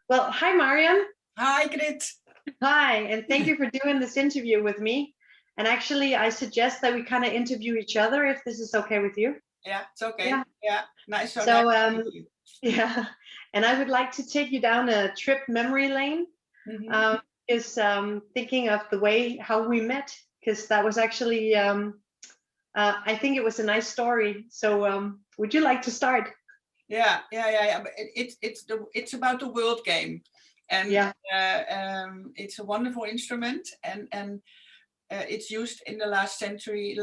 Well, hi, Marion. Hi, Grith. Hi, and thank you for doing this interview with me. And actually, I suggest that we kind of interview each other if this is okay with you. Yeah, it's okay. Yeah. Yeah, nice. So, Nice to meet you. yeah, and I would like to take you down a trip memory lane. Is thinking of the way how we met, because that was actually, I think it was a nice story. So, would you like to start? Yeah. But it's about the World Game, and it's a wonderful instrument, and it's used in the last century.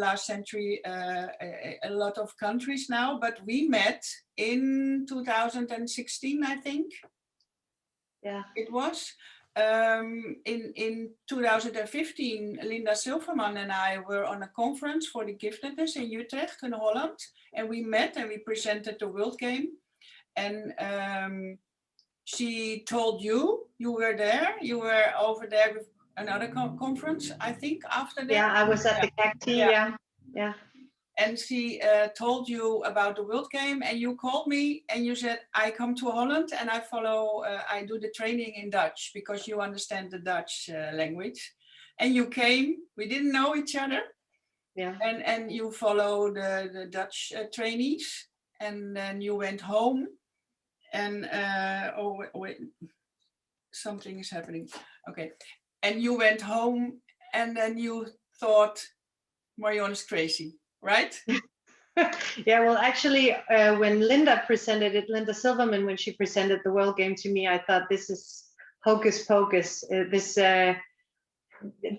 A lot of countries now, but we met in 2016, I think. Yeah, it was. In 2015, Linda Silverman and I were on a conference for the giftedness in Utrecht in Holland, and we met and we presented the World Game. And she told you were there. You were over there with another conference, I think, after that. Yeah, I was at the CACT. Yeah. And she told you about the World Game, and you called me and you said, I come to Holland and I do the training in Dutch because you understand the Dutch language. And you came, we didn't know each other. Yeah. And you follow the Dutch trainees, and then you went home and, oh wait, something is happening. Okay. And you went home and then you thought, Marion is crazy. Right? Yeah, well, actually, when Linda Silverman, when she presented the World Game to me, I thought this is hocus pocus. This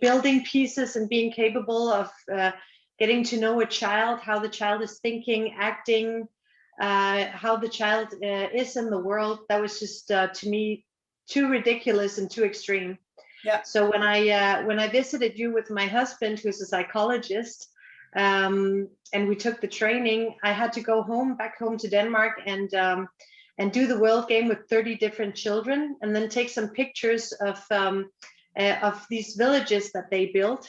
building pieces and being capable of getting to know a child, how the child is thinking, acting, how the child is in the world. That was just to me too ridiculous and too extreme. Yeah. So when I visited you with my husband, who's a psychologist, and we took the training, I had to go back home to Denmark and do the World Game with 30 different children, and then take some pictures of these villages that they built.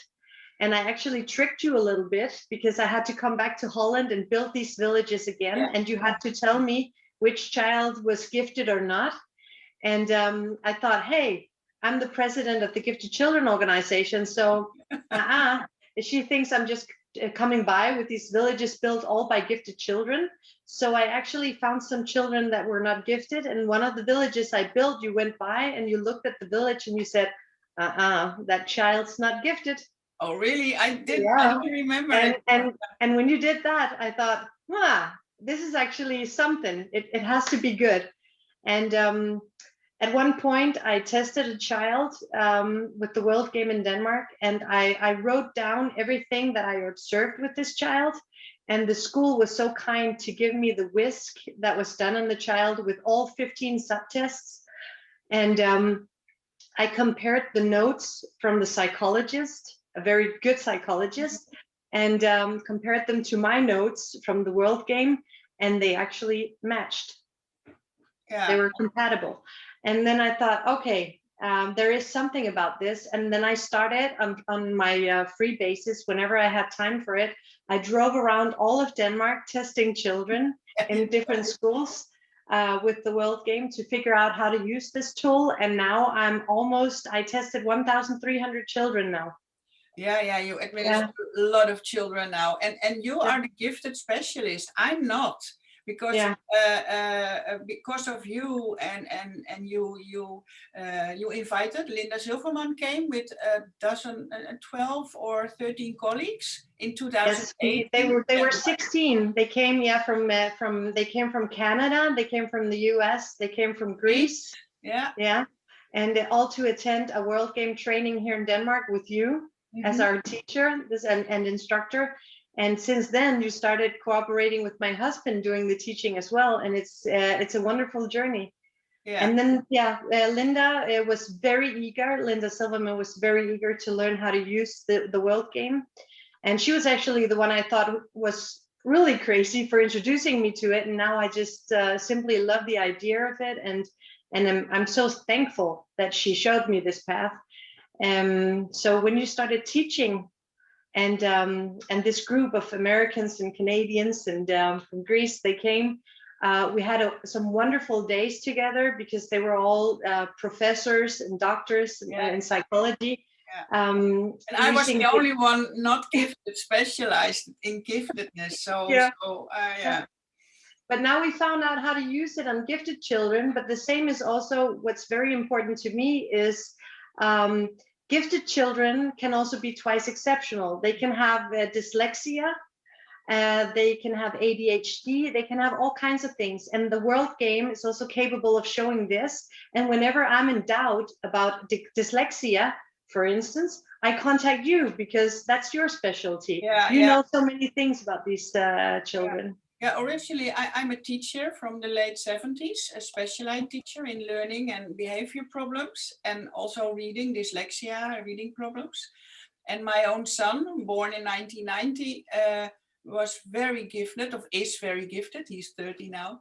And I actually tricked you a little bit because I had to come back to Holland and build these villages again. Yeah. And you had to tell me which child was gifted or not. And I thought, hey, I'm the president of the Gifted Children organization. So she thinks I'm just coming by with these villages built all by gifted children. So I actually found some children that were not gifted. And one of the villages I built, you went by and you looked at the village and you said, that child's not gifted. Oh, really? I didn't remember. And when you did that, I thought, this is actually something. It has to be good. And at one point, I tested a child with the World Game in Denmark, and I wrote down everything that I observed with this child. And the school was so kind to give me the whisk that was done on the child with all 15 subtests. And I compared the notes from the psychologist, a very good psychologist, and compared them to my notes from the World Game, and they actually matched. Yeah. They were compatible. And then I thought, okay, there is something about this. And then I started on my free basis, whenever I had time for it, I drove around all of Denmark testing children in different schools with the World Game to figure out how to use this tool. And now I tested 1,300 children now. Yeah, you administer a lot of children now. And you are the gifted specialist. I'm not. Because because of you and you invited, Linda Silverman came with 12 or 13 colleagues in 2008. Yes, they were 16. They came from Canada, they came from the US, they came from Greece. Yeah. And all to attend a World Game training here in Denmark with you as our teacher and instructor. And since then, you started cooperating with my husband doing the teaching as well, and it's a wonderful journey. Yeah. And then Linda was very eager. Linda Silverman was very eager to learn how to use the World Game, and she was actually the one I thought was really crazy for introducing me to it. And now I just simply love the idea of it, and I'm so thankful that she showed me this path. So when you started teaching. And this group of Americans and Canadians and from Greece, they came. We had some wonderful days together because they were all professors and doctors in psychology. Yeah. And I was the only one not gifted, specialized in giftedness. So, yeah. Yeah. But now we found out how to use it on gifted children. But the same is also what's very important to me is gifted children can also be twice exceptional. They can have dyslexia. They can have ADHD, they can have all kinds of things. And the World Game is also capable of showing this. And whenever I'm in doubt about dyslexia, for instance, I contact you because that's your specialty. You know so many things about these children. Yeah, originally I'm a teacher from the late 70s, a specialized teacher in learning and behavior problems, and also reading, dyslexia, reading problems. And my own son, born in 1990, was very gifted, or is very gifted. He's 30 now.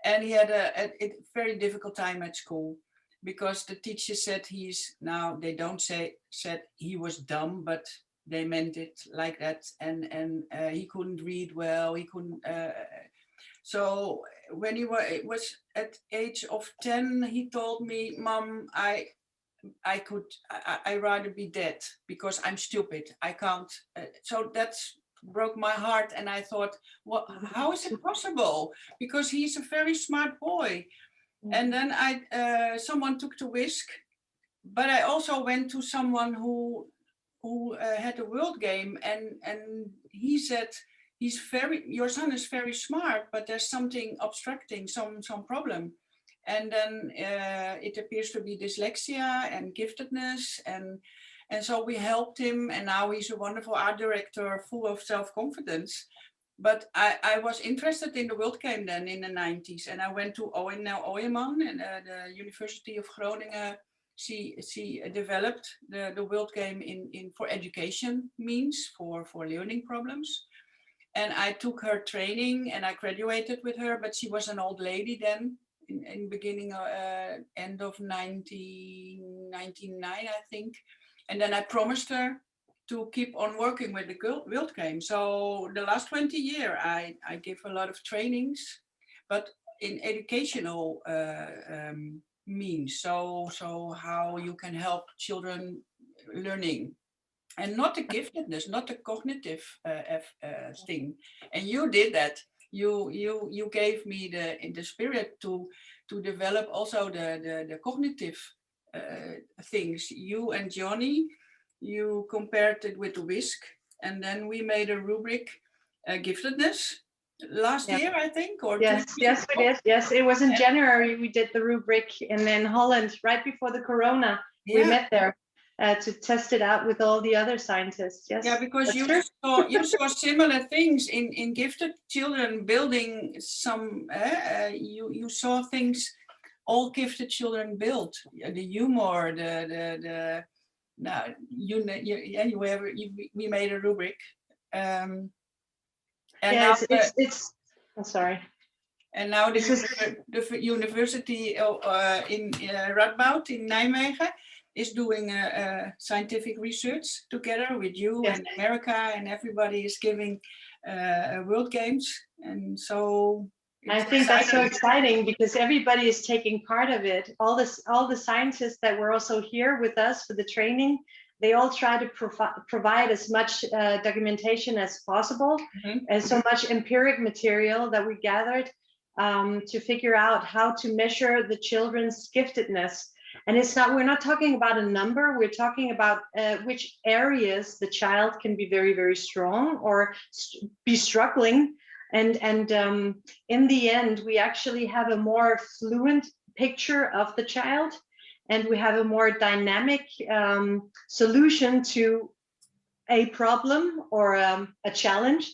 And he had a very difficult time at school because the teacher said they don't said he was dumb, but they meant it like that. And he couldn't read well. He couldn't. So when he was at age of 10, he told me, "Mom, I'd rather be dead because I'm stupid. I can't." So that's broke my heart, and I thought, well, how is it possible? Because he's a very smart boy. And then someone took the whisk, but I also went to someone who had a World Game, and he said, your son is very smart, but there's something obstructing, some problem. And then it appears to be dyslexia and giftedness, and so we helped him, and now he's a wonderful art director, full of self-confidence. But I was interested in the World Game then in the 90s, and I went to Ooyeman and the University of Groningen. She developed the World Game for education means, for learning problems. And I took her training and I graduated with her, but she was an old lady then, in beginning, end of 1999, I think. And then I promised her to keep on working with the World Game. So the last 20 years, I give a lot of trainings, but in educational means. So how you can help children learning, and not the giftedness, not the cognitive thing. And you did that. You gave me the spirit to develop also the cognitive things. You and Johnny, you compared it with the whisk, and then we made a rubric, giftedness, last year, I think, or yes, we did. Yes, it was in January we did the rubric, and then Holland, right before the Corona, we met there to test it out with all the other scientists. Yes. Yeah, because you saw similar things in gifted children building some. You saw things all gifted children build, the humor, we made a rubric. And now it's I'm sorry. And now the university in Radboud in Nijmegen is doing scientific research together with you and America, and everybody is giving World Games. And so I think that's so exciting because everybody is taking part of it. All the scientists that were also here with us for the training, they all try to provide as much documentation as possible, and so much empiric material that we gathered to figure out how to measure the children's giftedness. And we're not talking about a number, we're talking about which areas the child can be very, very strong or be struggling. And in the end, we actually have a more fluent picture of the child, and we have a more dynamic solution to a problem or a challenge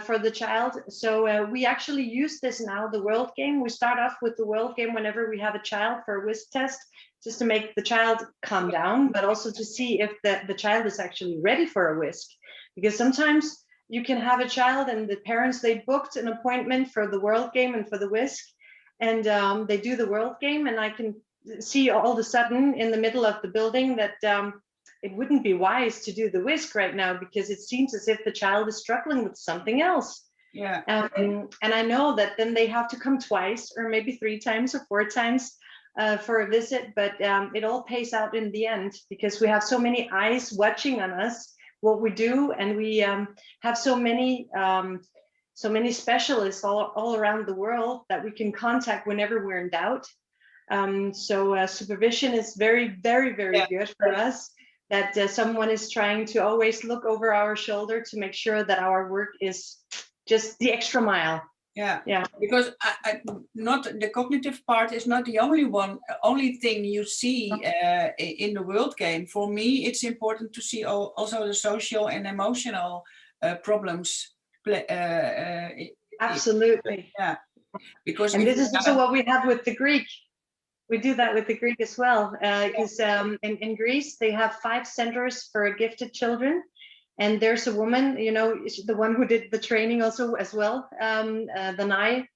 for the child. So we actually use this now, the World Game. We start off with the World Game whenever we have a child for a whisk test, just to make the child calm down, but also to see if the child is actually ready for a whisk. Because sometimes you can have a child and the parents, they booked an appointment for the World Game and for the whisk, and they do the World Game, and I can see all of a sudden in the middle of the building that it wouldn't be wise to do the whisk right now because it seems as if the child is struggling with something else. Yeah. And I know that then they have to come twice or maybe 3 times or 4 times for a visit, but it all pays out in the end because we have so many eyes watching on us, what we do, and we have so many specialists all around the world that we can contact whenever we're in doubt. So supervision is very, very, very Yeah. good for us. That someone is trying to always look over our shoulder to make sure that our work is just the extra mile. Yeah, Yeah. Because not the cognitive part is not the only thing you see in the world game. For me, it's important to see also the social and emotional problems. Absolutely. Yeah, because and this is also what we have with the Greek. We do that with the Greek as well, because in Greece they have 5 centers for gifted children. And there's a woman, the one who did the training also as well, the Nai.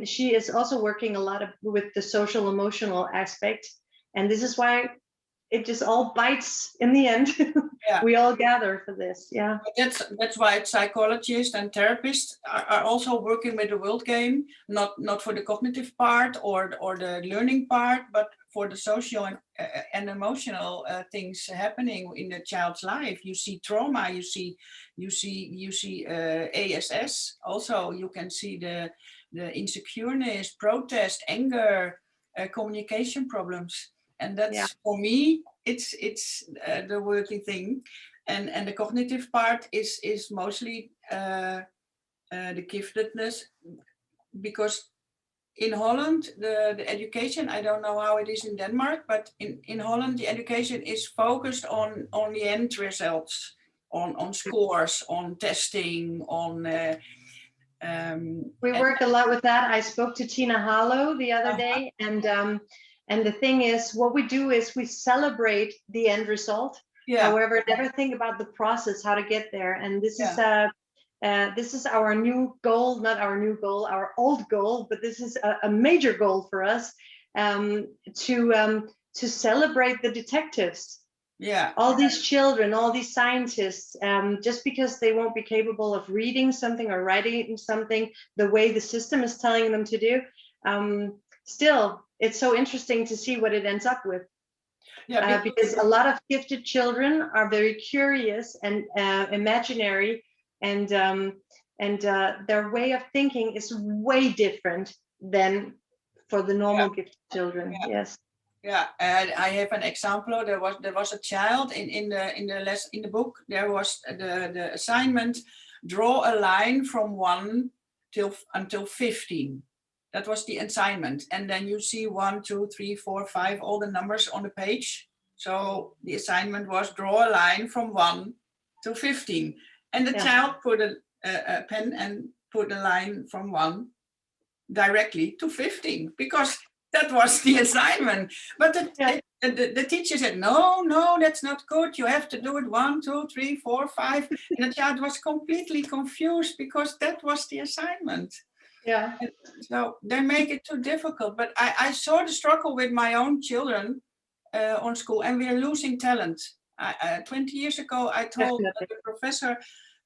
She is also working a lot with the social emotional aspect. And this is why it just all bites in the end. Yeah. We all gather for this. Yeah. That's why psychologists and therapists are also working with the world game, not for the cognitive part or the learning part, but for the social and emotional things happening in the child's life. You see trauma, you see ASS. Also, you can see the insecureness, protest, anger, communication problems, and that's for me. It's the working thing, and the cognitive part is mostly the giftedness, because in Holland the education, I don't know how it is in Denmark, but in Holland the education is focused on the end results, on scores, on testing, on we work a lot with that. I spoke to Tina Hallow the other day, and the thing is, what we do is we celebrate the end result. However, never think about the process, how to get there. And this is our new goal, not our new goal, our old goal, but this is a major goal for us, to celebrate the detectives. All these children, all these scientists, just because they won't be capable of reading something or writing something the way the system is telling them to do, still, it's so interesting to see what it ends up with. Because a lot of gifted children are very curious and imaginary, and their way of thinking is way different than for the normal gifted children. Yes. Yeah, I have an example. There was a child in the book. There was the assignment: draw a line from 1 until 15. That was the assignment, and then you see 1, 2, 3, 4, 5, all the numbers on the page. So the assignment was draw a line from 1 to 15, and the child put a pen and put a line from 1 directly to 15, because that was the assignment. But the teacher said, no, that's not good. You have to do it 1, 2, 3, 4, 5. And the child was completely confused because that was the assignment. Yeah. And so they make it too difficult. But I saw the struggle with my own children on school, and we are losing talent. 20 years ago, I told the professor,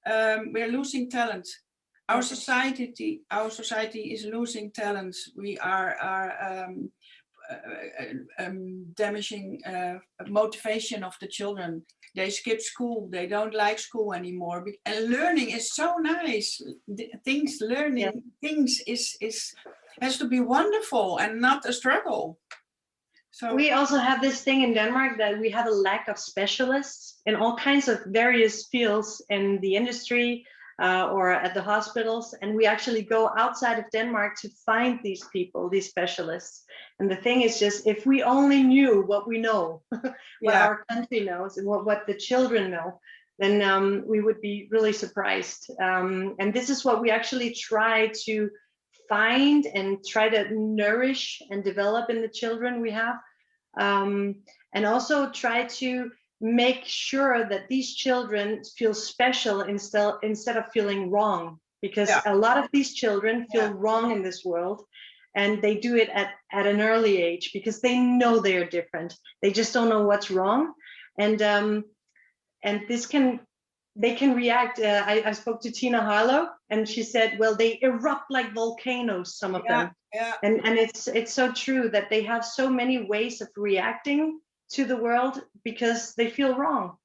we are losing talent. Our society is losing talents. We are damaging motivation of the children. They skip school. They don't like school anymore. And learning is so nice. Learning things has to be wonderful and not a struggle. So we also have this thing in Denmark that we have a lack of specialists in all kinds of various fields in the industry, or at the hospitals, and we actually go outside of Denmark to find these people, these specialists. And the thing is just, if we only knew what we know, what our country knows, and what the children know, then we would be really surprised. And this is what we actually try to find and try to nourish and develop in the children we have, and also try to make sure that these children feel special instead of feeling wrong, because a lot of these children feel wrong in this world, and they do it at an early age because they know they're different. They just don't know what's wrong, and this can they can react. I spoke to Tina Harlow, and she said, well, they erupt like volcanoes, some of them. Yeah. And it's so true that they have so many ways of reacting to the world because they feel wrong.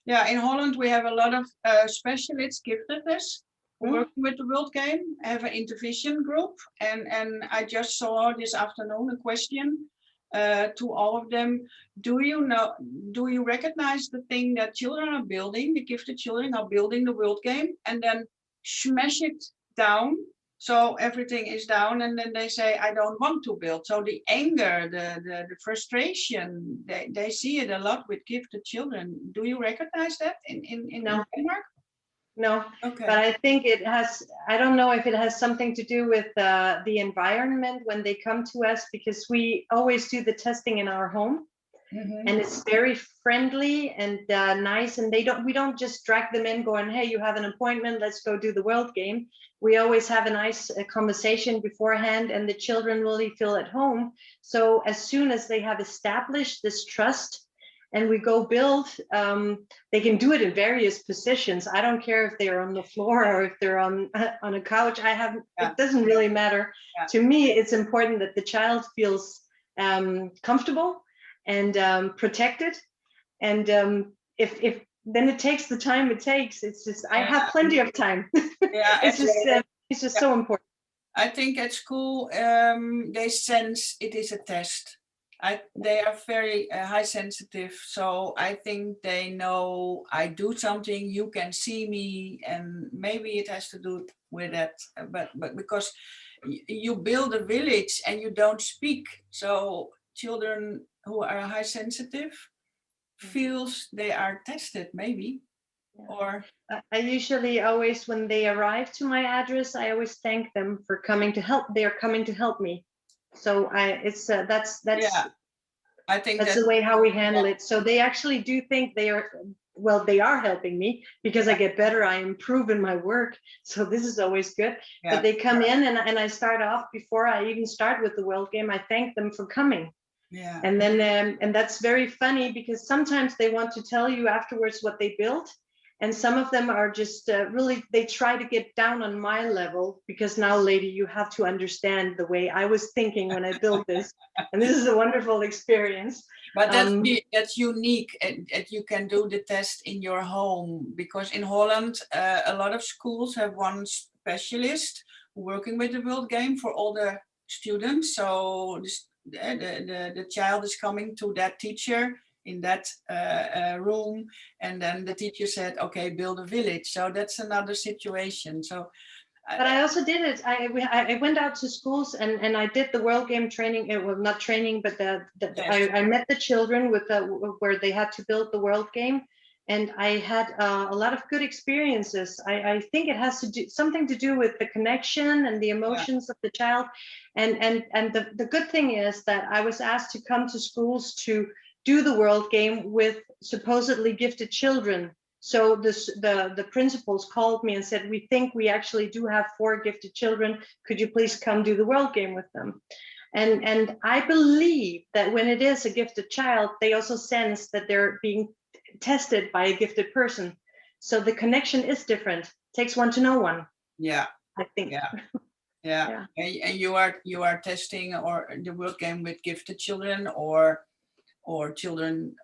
Yeah, in Holland we have a lot of specialists, giftedness, working with the World Game. I have an intervision group, and I just saw this afternoon a question to all of them. Do you recognize the thing that children are building, the gifted children are building the World Game, and then smash it down? So everything is down, and then they say, I don't want to build. So the anger, the frustration, they see it a lot with gifted children. Do you recognize that in No. Denmark? No, Okay. but I think it has, I don't know if it has something to do with the environment when they come to us, because we always do the testing in our home. Mm-hmm. And it's very friendly and nice, and we don't just drag them in going, hey, you have an appointment, let's go do the World Game. We always have a nice conversation beforehand, and the children really feel at home. So as soon as they have established this trust and we go build, they can do it in various positions. I don't care if they're on the floor or if they're on a couch. It doesn't really matter. Yeah. To me, it's important that the child feels comfortable and protected, and if then it takes the time it takes. It's just I have plenty of time. Yeah, it's just so important. I think at school they sense it is a test. They are very high sensitive, so I think they know I do something, you can see me, and maybe it has to do with that. But because you build a village and you don't speak, so children who are high sensitive feels they are tested, maybe. Yeah. Or I usually always, when they arrive to my address, I always thank them for coming to help. They are coming to help me. So that's yeah. I think that's the way how we handle it. So they actually do think they are helping me, because I get better, I improve in my work. So this is always good. Yeah. But they come in and I start off, before I even start with the World Game, I thank them for coming. Yeah. And then and that's very funny, because sometimes they want to tell you afterwards what they built. And some of them are just really, they try to get down on my level, because now, lady, you have to understand the way I was thinking when I built this. And this is a wonderful experience. But that's unique, and you can do the test in your home, because in Holland, a lot of schools have one specialist working with the World Game for all the students. So the child is coming to that teacher in that room, and then the teacher said, okay, build a village. So that's another situation. So but I also did it. I went out to schools and I did the World Game training. It was not training, but yes. I met the children with where they had to build the World Game, and I had a lot of good experiences. I think it has to do something to do with the connection and the emotions of the child, and the good thing is that I was asked to come to schools to do the World Game with supposedly gifted children. So the principals called me and said, we think we actually do have 4 gifted children. Could you please come do the World Game with them? And I believe that when it is a gifted child, they also sense that they're being tested by a gifted person. So the connection is different. Takes one to know one. Yeah, I think. Yeah. Yeah. And you are testing or the World Game with gifted children or children.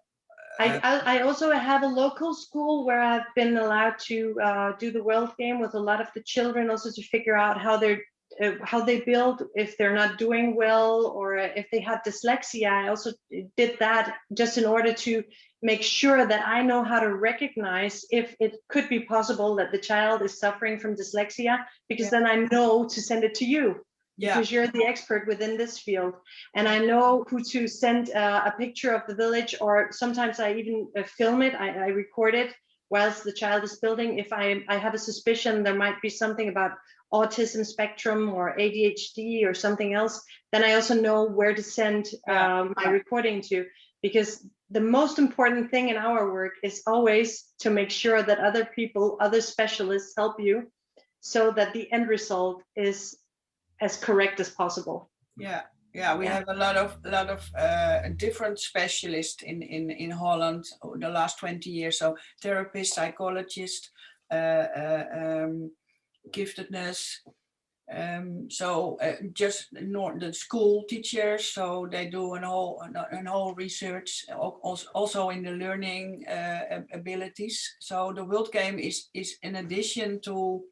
I also have a local school where I've been allowed to do the World Game with a lot of the children, also to figure out how they build, if they're not doing well, or if they have dyslexia. I also did that just in order to make sure that I know how to recognize if it could be possible that the child is suffering from dyslexia, because then I know to send it to you. Because you're the expert within this field, and I know who to send a picture of the village, or sometimes I even film it. I record it whilst the child is building. If I have a suspicion there might be something about autism spectrum or ADHD or something else, then I also know where to send my recording to, because the most important thing in our work is always to make sure that other people, other specialists help you, so that the end result is as correct as possible. Yeah, Yeah, we Yeah. have a lot of different specialists in Holland the last 20 years. So therapists, psychologists, giftedness. Just the school teachers, so they do an whole research also in the learning abilities. So the World Game is in addition to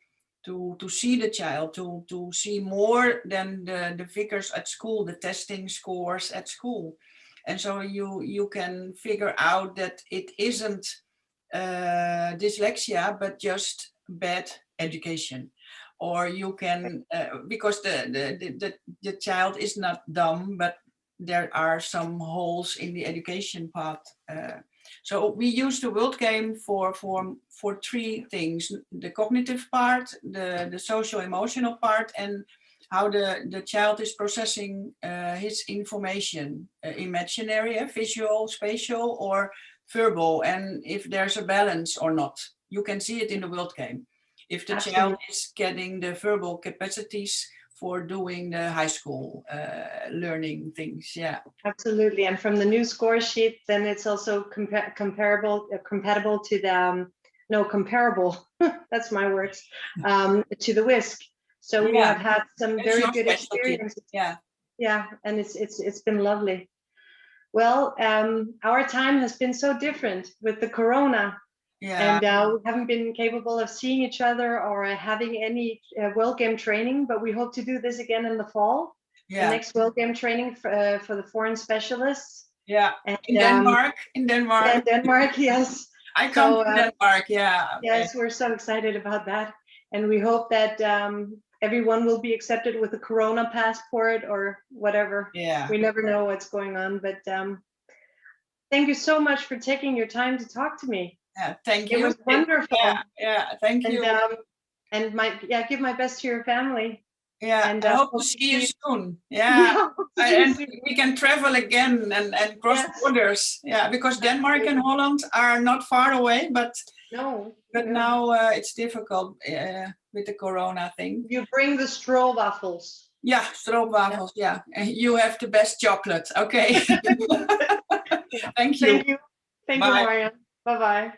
see the child, to see more than the figures at school, the testing scores at school. And so you can figure out that it isn't dyslexia, but just bad education. Or you can, because the child is not dumb, but there are some holes in the education path. So we use the World Game for three things: the cognitive part, the social emotional part, and how the child is processing his information, imaginary, visual, spatial, or verbal, and if there's a balance or not. You can see it in the World Game. If the child is getting the verbal capacities for doing the high school learning things, yeah. Absolutely, and from the new score sheet, then it's also compatible to the comparable. That's my words, to the whisk. So we have had some very good experiences. Yeah, and it's been lovely. Well, our time has been so different with the corona. Yeah. And we haven't been capable of seeing each other or having any World Game training, but we hope to do this again in the fall. Yeah. The next World Game training for the foreign specialists. Yeah. And, in Denmark. In Denmark. Yeah, Denmark, yes. I come to Denmark, yeah. Okay. Yes, we're so excited about that. And we hope that everyone will be accepted with a Corona passport or whatever. Yeah. We never know what's going on, but thank you so much for taking your time to talk to me. Yeah, thank you. It was wonderful. Yeah, thank you. And give my best to your family. Yeah, and I hope to see you soon. Yeah, and we can travel again and cross borders. Yeah, because Denmark and Holland are not far away, but now it's difficult with the Corona thing. You bring the stroopwafels. Yeah, stroopwafels. Yeah, and you have the best chocolate. Okay. Thank you. Thank you, Marion. Bye-bye.